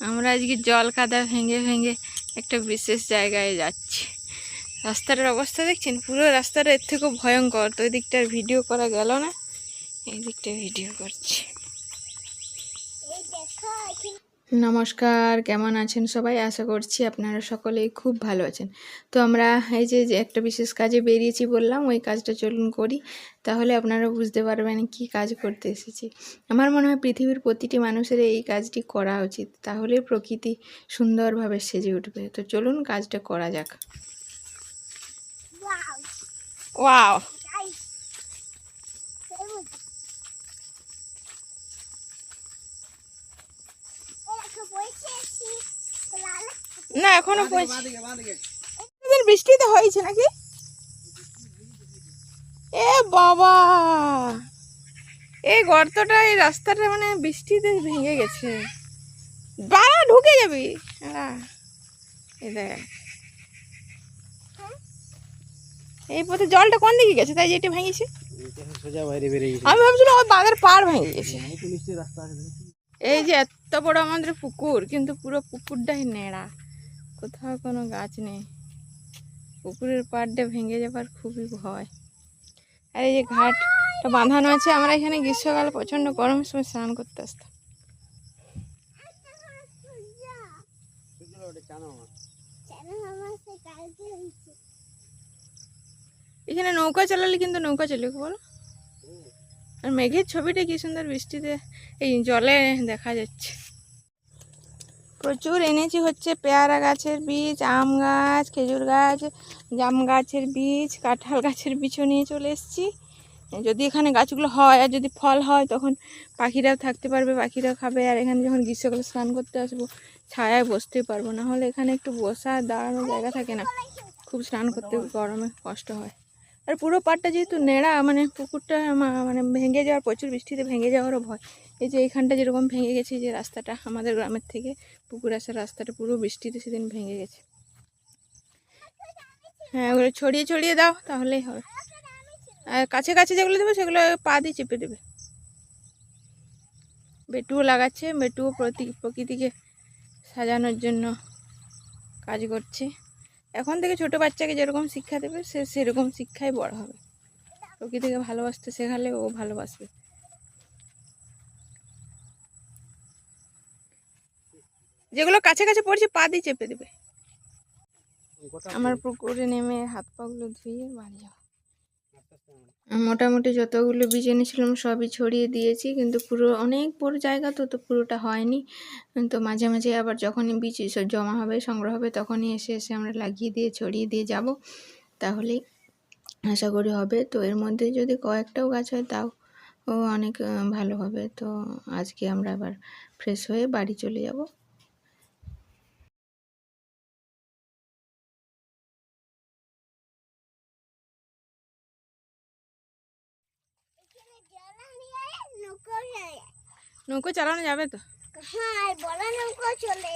আমরা আজকে জল কাদা ভেঙে ভেঙে একটা বিশেষ জায়গায় যাচ্ছি। রাস্তাটার অবস্থা দেখছেন, পুরো রাস্তাটা এর থেকেও ভয়ঙ্কর। তো ওই দিকটার ভিডিও করা গেল না, এই দিকটা ভিডিও করছি। নমস্কার, কেমন আছেন সবাই? আশা করছি আপনারা সকলেই খুব ভালো আছেন। তো আমরা এই যে একটা বিশেষ কাজে বেরিয়েছি বললাম, ওই কাজটা চলুন করি, তাহলে আপনারা বুঝতে পারবেন কি কাজ করতে এসেছি। আমার মনে হয় পৃথিবীর প্রতিটি মানুষের এই কাজটি করা উচিত, তাহলে প্রকৃতি সুন্দরভাবে সেজে উঠবে। তো চলুন কাজটা করা যাক। ওয়াও, না এখনো বৃষ্টিতে হয়েছে নাকি? এ বাবা, এই গর্তটা এই রাস্তাটা মানে বৃষ্টিতে ভেঙে গেছে। বাবা ঢুকে যাবি। এই পথে জলটা কোন দিকে গেছে তাই যেটা ভেঙেছে? আমি ভাবছিলাম ওই বাঁধের পাড় ভেঙে গেছে। এই যে এত বড় আমাদের পুকুর, কিন্তু পুরো পুকুরটাই নেড়া, কোথাও কোনো গাছ নেই। পুকুরের পাড়টা ভেঙে যাবার খুবই ভয়। আর এই যে ঘাটটা বাঁধানো আছে, আমরা এখানে গ্রীষ্মকালে প্রচণ্ড গরমের সময় স্নান করতে আসতাম। এখানে নৌকা চালালে কিন্তু নৌকা চলে বলো। আর মেঘের ছবিটা কি সুন্দর বৃষ্টিতে এই জলে দেখা যাচ্ছে। প্রচুর এনেছি হচ্ছে পেয়ারা গাছের বীজ, আম গাছ, খেজুর গাছ, জাম গাছের বীজ, কাঁঠাল গাছের বীজও নিয়ে চলে এসেছি। যদি এখানে গাছগুলো হয় আর যদি ফল হয় তখন পাখিরাও থাকতে পারবে, পাখিরাও খাবে। আর এখানে যখন গ্রীষ্মকালে স্নান করতে আসবো ছায়ায় বসতে পারবো, না হলে এখানে একটু বসা দাঁড়ানোর জায়গা থাকে না, খুব স্নান করতে গরমে কষ্ট হয়। আর পুরো পাড়টা যেহেতু নেড়া, মানে পুকুরটা মানে ভেঙে যাওয়ার, প্রচুর বৃষ্টিতে ভেঙে যাওয়ারও ভয়। এই যে এইখানটা যেরকম ভেঙে গেছে, যে রাস্তাটা আমাদের গ্রামের থেকে পুকুর আসার রাস্তাটা পুরো বৃষ্টিতে সেদিন ভেঙে গেছে। হ্যাঁ, ওগুলো ছড়িয়ে ছড়িয়ে দাও তাহলেই হবে। আর কাছে কাছে যেগুলো দেবে সেগুলো পা দিয়ে চেপে দেবে। বেটুও লাগাচ্ছে, বেটুও প্রকৃতিকে সাজানোর জন্য কাজ করছে। এখন থেকে ছোট বাচ্চাকে যেরকম শিক্ষা দেবে সে সেরকম শিক্ষাই বড় হবে। প্রকৃতিকে ভালোবাসতে শেখালে ও ভালোবাসবে। যেগুলো কাছে কাছে পড়ছে পা দিয়ে চেপে দেবে। আমার পুকুরে নেমে হাত পাগুলো ধুয়ে বাড়ি যাও। মোটামুটি যতগুলো বীজ এনেছিলাম সবই ছড়িয়ে দিয়েছি, কিন্তু পুরো অনেক বড় জায়গা তো পুরোটা হয়নি। তো মাঝে মাঝে আবার যখনই বীজ জমা হবে, সংগ্রহ হবে, তখনই এসে এসে আমরা লাগিয়ে দিয়ে ছড়িয়ে দিয়ে যাব, তাহলেই আশা করি হবে। তো এর মধ্যে যদি কয়েকটাও গাছ হয় তাও অনেক ভালো হবে। তো আজকে আমরা আবার ফ্রেশ হয়ে বাড়ি চলে যাব। নৌকো চালানো যাবে তো? হ্যাঁ, বড় নৌকো চলে।